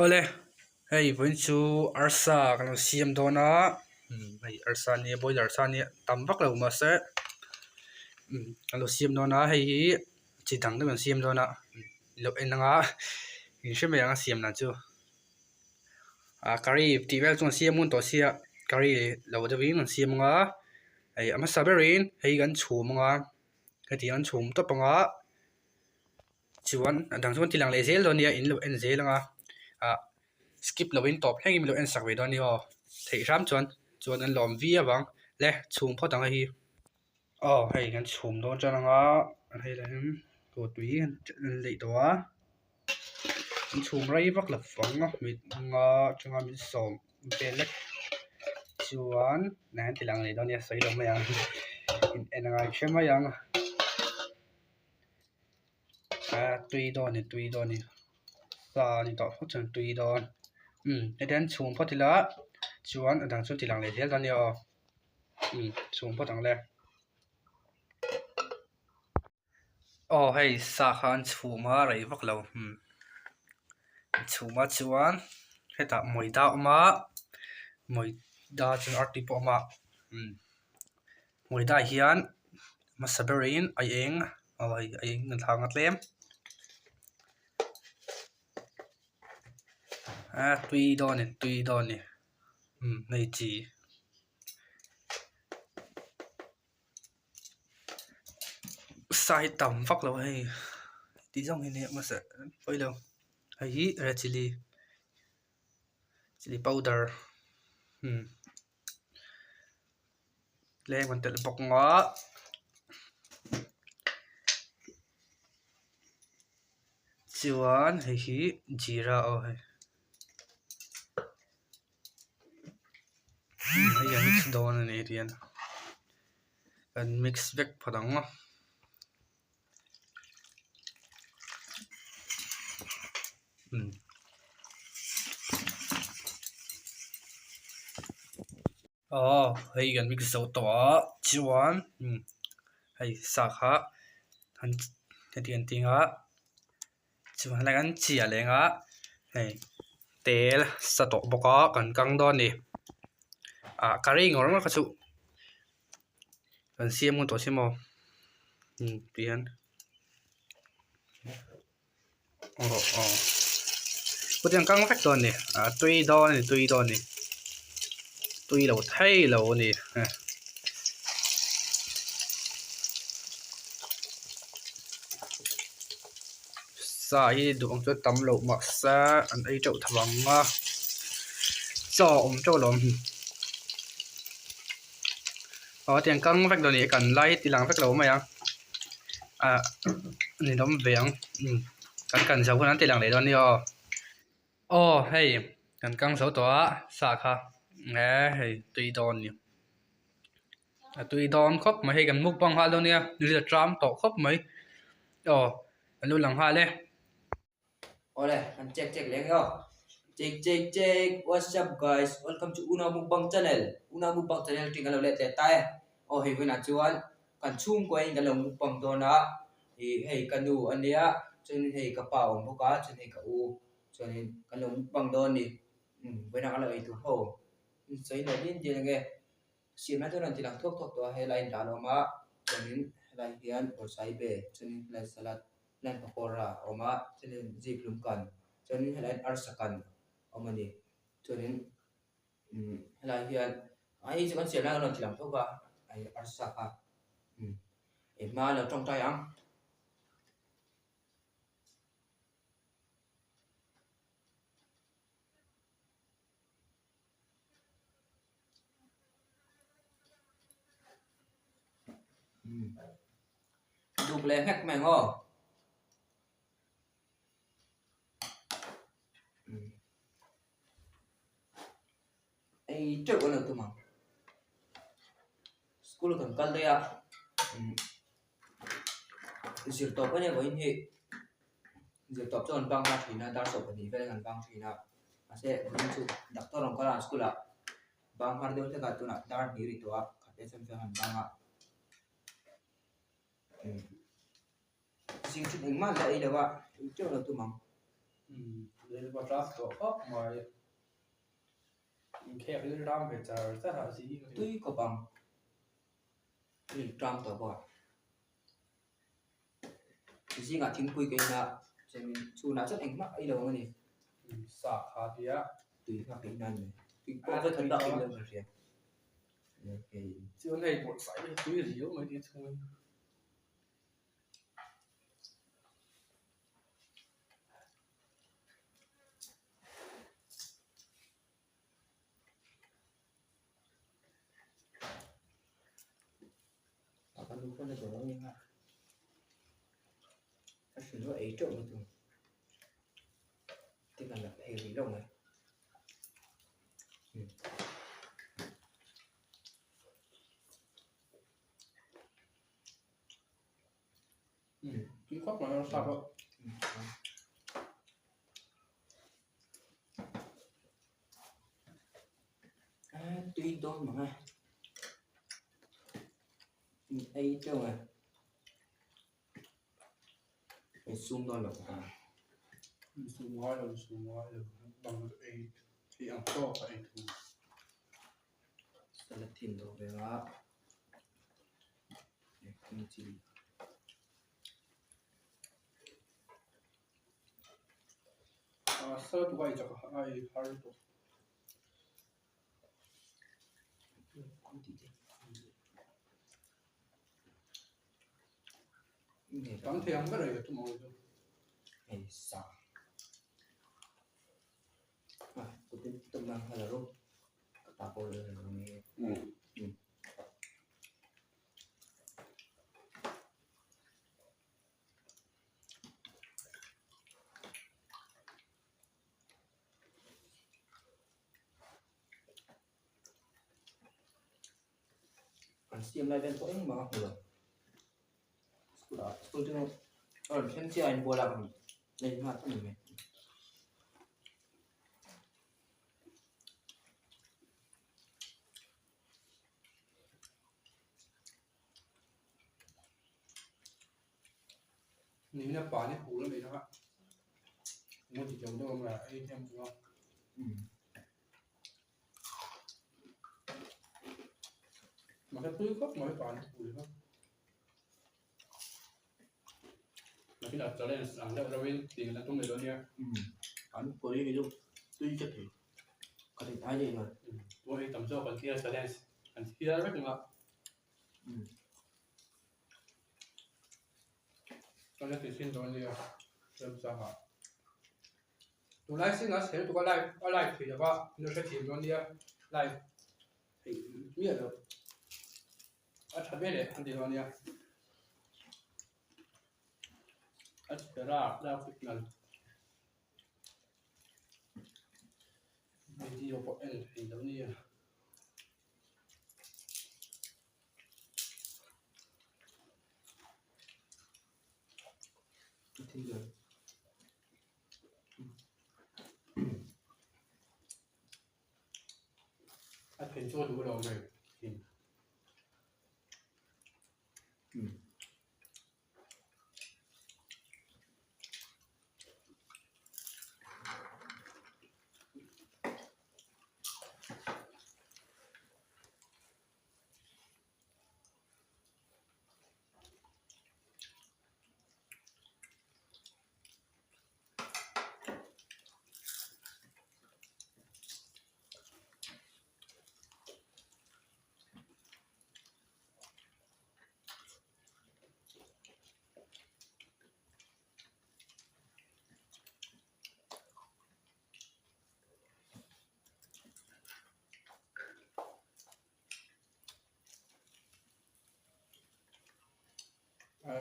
Ole, hey, vẫn chú arsa cái nó xiêm đó nó, hey arsa này boy arsa này tầm vắc lâu mà sẽ, cái nó xiêm đó nó hey chỉ thằng cái nó xiêm đó nó, lúc anh ngã, hình như mấy anh xiêm là chưa, curry thì về trong xiêm muốn tổ xia, curry lâu đó viên nó xiêm ngã, hey ama saberin hey gan chum ngã, cái tiếng gan chum tốt bằng ngã, chuan đằng chuan tilang lấy zel đó nè, in lúc anh zel ngã, skip lovin top hengim lo en sak ve don ni ho thei ram chuan an lom vi awang le chhum pho tang hi hei kan chhum don chan anga an hei la hin ko tui an lei to a an chhum rai vak la fang a mit nga changa min som pe le chuan nan tilang nei don ni sai lo ma yang in en nga shema yang tui don ni sa ni to pho chan tui don cái đen chhum pho tila chuan adang chu tilang le thel dan ni chhum pho tang le hei sa khan chhuma rei vak lo chhuma chuan heta moida oma moida chun arti po ma moida hian masaberin ai eng nan thang atlem tui don ni nei chi sai tam vak lo hei tí dòng hình mà sẽ bây giờ hãy red chili powder lên còn tự bọc ngó chuan hãy jira hay giờ mix don này tiền cần mix vek phải đóng không hay gần mix dầu tỏa chuan hay sạc ha hắn tiền tiếng á chuan lại ăn chia lên á hay tel sa to boka kan kang don ni curry ngor ma khachu kan siam ngon to simo pian có tiếng căng phách don ni tui don ni tui lo thai lo ni sa hi du ong chu tam lo ma sa an ai chau thawang ma cho chau lom tiếng căng phách don ni kan lai tilang phách lo ma yang ni dom veng kan sau kan tilang le don ni hey kan kang sau to sa kha nghe hey tui don ni tui don khop mà hay kan muk bang ha lo nia ni la tram to khop mai anu lang ha le Ole, and check lang yo. Check. What's up guys? Welcome to Una Mukbang channel. Una Mukbang channel tinggal ulit tay. Hey wena chuan kan chung ko in galong mukbang do na. Hey kanu ania chun hey ka pau boka chun hey ka u. Chun galong mukbang do ni. Wena kala itu ho. Sai na din din nge. Si na to nan tilang thok to hey line dalo ma. Chun line hian or sai be chun line salad len pakora oma chunin ziplum kan chunin helai arsakan omani chunin helai hian ai chuan siam na non tilam thoba ai arsaka ma lo tong tai ang đục le hek mang ho ai trước con tụi mày school kan kal ya zir top ane go in he zir top chon bang ma thina dar so pani ve kan bang thina ase din chu doctor ong kala school a bang har de ka tu na dar ni ri to a khate sem fe han bang a sing chu ing ma la ai da wa chu lo tu mang Lên vào draft của ốc mà kẹp lên ram về chờ rất là gì tuy có bằng thì trăm tờ bò gì ngã thím quy cái nè xem su nã rất anh mắc ấy đâu này sạc hạt thì á tùy vào cái này thì có cái thần đạo lên rồi kìa ok chứ này một sải cái gì mới đi thôi akan lupa na dorong yang kasi no ay ito mo ito tingnan na heavy lang eh cái khóc mà nó sạc rồi tuy đó mà ấy ito mà phải zoom đó là xuống ngoài rồi bằng ấy thì ăn to phải thu sẽ là thìn đồ về đó kim chi sơ tụ ai chắc ai hay to tắm thì ăn cái này tụi mồi thôi hay sao tôi tin tâm năng hay là lúc ta có lời nghe anh xem lại bên tôi mà được tôi tin xem xem anh bùa làm lên mặt mình nếu là quả này cũ nó bị nó ạ mua chỉ chống đâu mà ấy thêm đúng không mà cái túi cốc mới quả này cũ được không mà khi nào trở lên sáng đâu đâu bên tiền là trong người đó nha anh có đi ví dụ tuy chất thì có thể ai vậy mà tôi tầm số còn kia trở lên anh kia rất là trong cái xin rồi thì làm sao hả tụi lại xin nó sẽ tụi có lại thì là ba nó sẽ tìm nó đi lại thì biết được thật biết đấy anh thì nó đi cái ra fit này video của anh thì giống như thì rồi anh phải cho đủ đầu này thì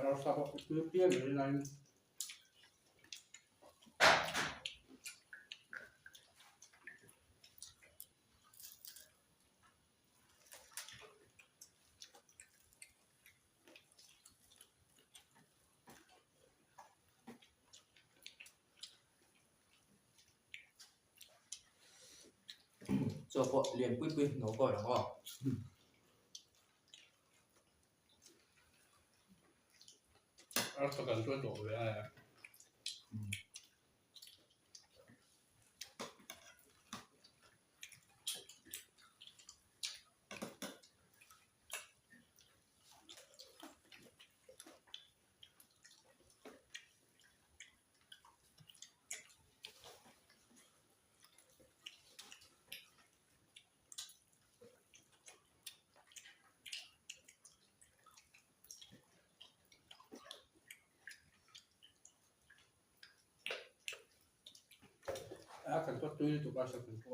nó sao cứ kia như này cho vợ liền quyết nó gọi là ngon nó phải cần cho đổ về này kan to tu tu ba sa kan to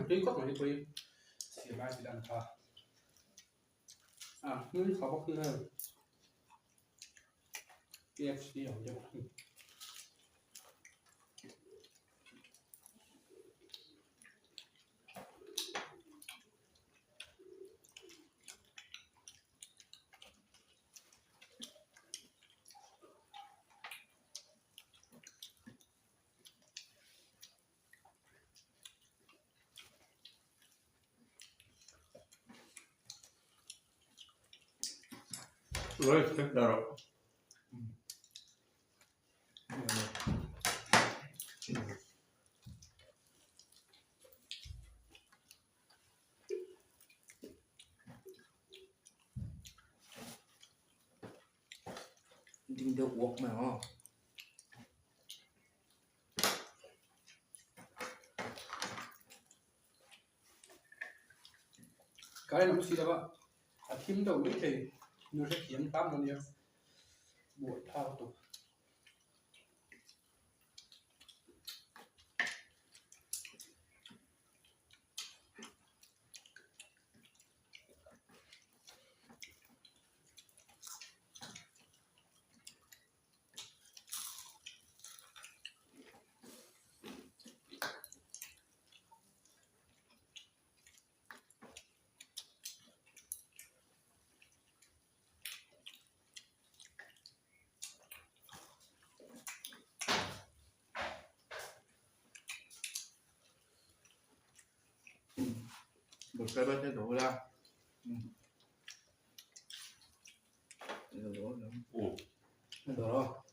tuy có một cái xì ba thì ăn thà nhưngเขาบอกคือKFC ของเจ้าร้อยเจ็ดดาว จริงเดี๋ยวอ้วกมาอ๋อ cái nó xì đó bạn thím đầu đấy thì nó sẽ kiếm tăm nó nhiều buổi thao tục một cái bát sẽ đổ ra đổ ồ đổ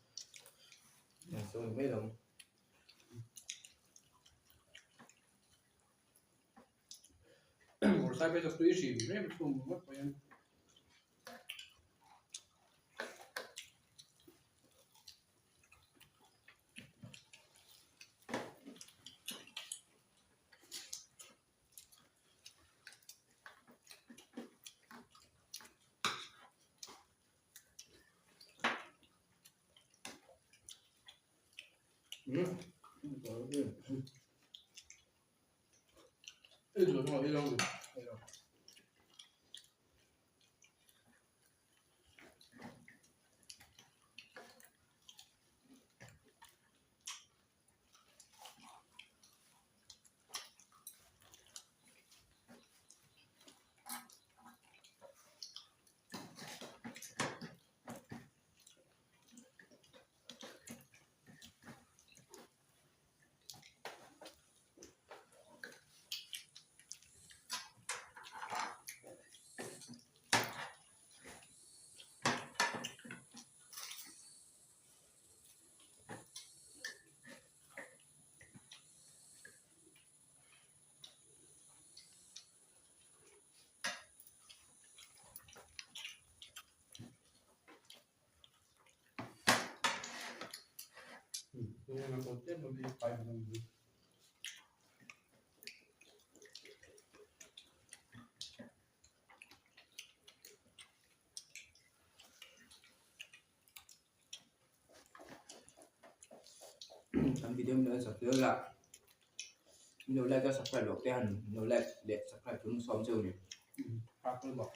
rồi xong mấy đồng một sai bây giờ tôi xì rất là không mất quen ít rồi thôi đi đâu rồi nhưng mà một tiết nó đi phải làm gì Ang video mo sa kaya no like ka subscribe lo kaya no like để subscribe chúng xóm chơi này phát cái bảo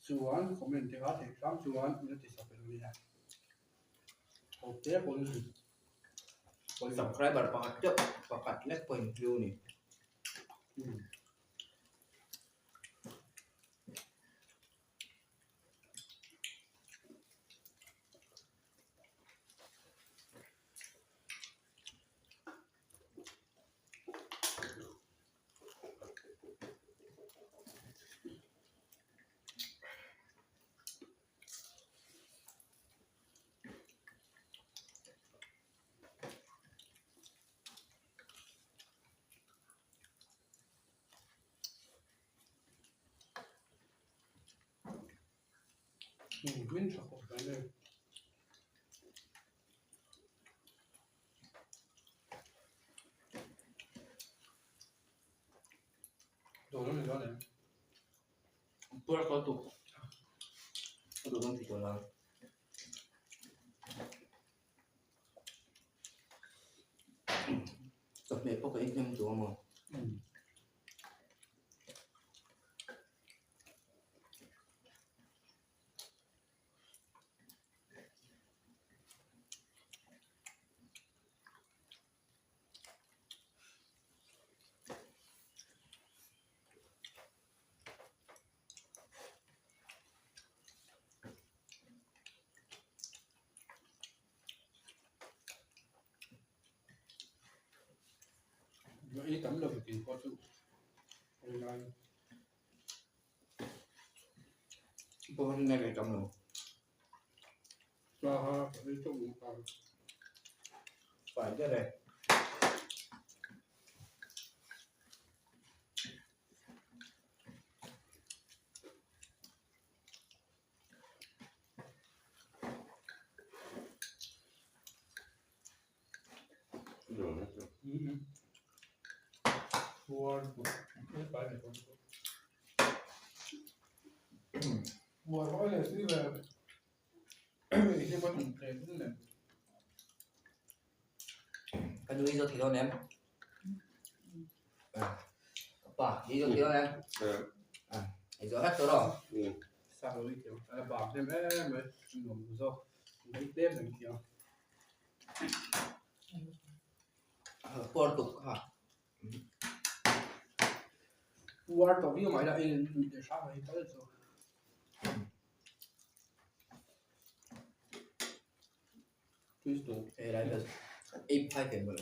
chuan comment thì có thể làm chuan nó thì sắp được nha ok con subscribe pakat like point view này mình chắc không phải nữa đồ nó này đó này tôi có tụ không thì còn là tập mẹ có cái ít nhưng chúa mà ý tấm là phải tìm có chữ online tôi hôm nay cái trong rồi cho ha phải cho bụng phải cái này buồn không phải là con buồn nói là thứ là vì cái vấn đề cũng là cái đuôi cho thì đâu em bà đi cho thì đâu em anh cho hết chỗ đó sao rồi kiểu là bảo thêm em mới ngủ rồi mấy đêm mình kiểu con tục hả buồn tao biết mày là để sao mày tới rồi Cristo thế đấy là ít hai tiền rồi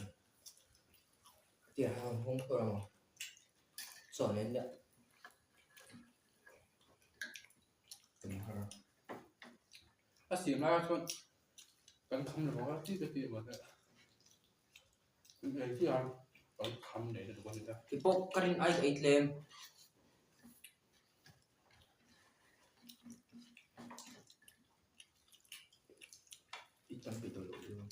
tiền hàng không thôi mà sổ lên đấy ta xỉm ra cho cần không được có tí cái tiền mà thế cái gì à cần không để được con người ta cái bốc cái ai ít lên ít trăm bị tội lỗi luôn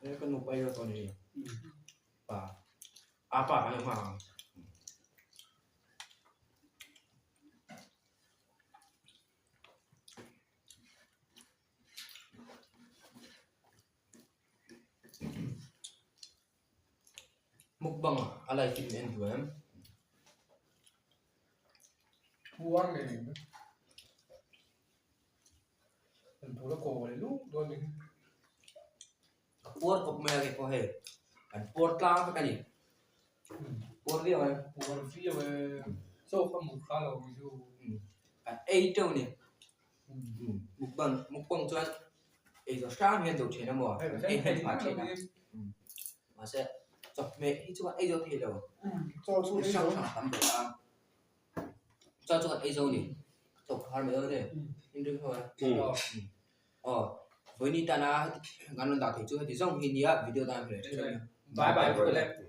cái con nục bay ra con này bà bà cái mà mukbang alay film and em buồn này mình thu nó cổ này lúc đôi mình buat kok mel ko he kan buat lang ka ni buat dia kan buồn phía về số không một khá là ví dụ kan ai đâu ni mukbang chuan ai zo sang hian do thena mo ai hen pha thena mà sẽ chọc mẹ hi chuan ai zo the lo cho số cái sang sang tam do a cho chuan ai zo ni chọc har me ơ thế in được thôi với Nitana ngắn lần đầu thì chưa thì xong hình video ta về bye bye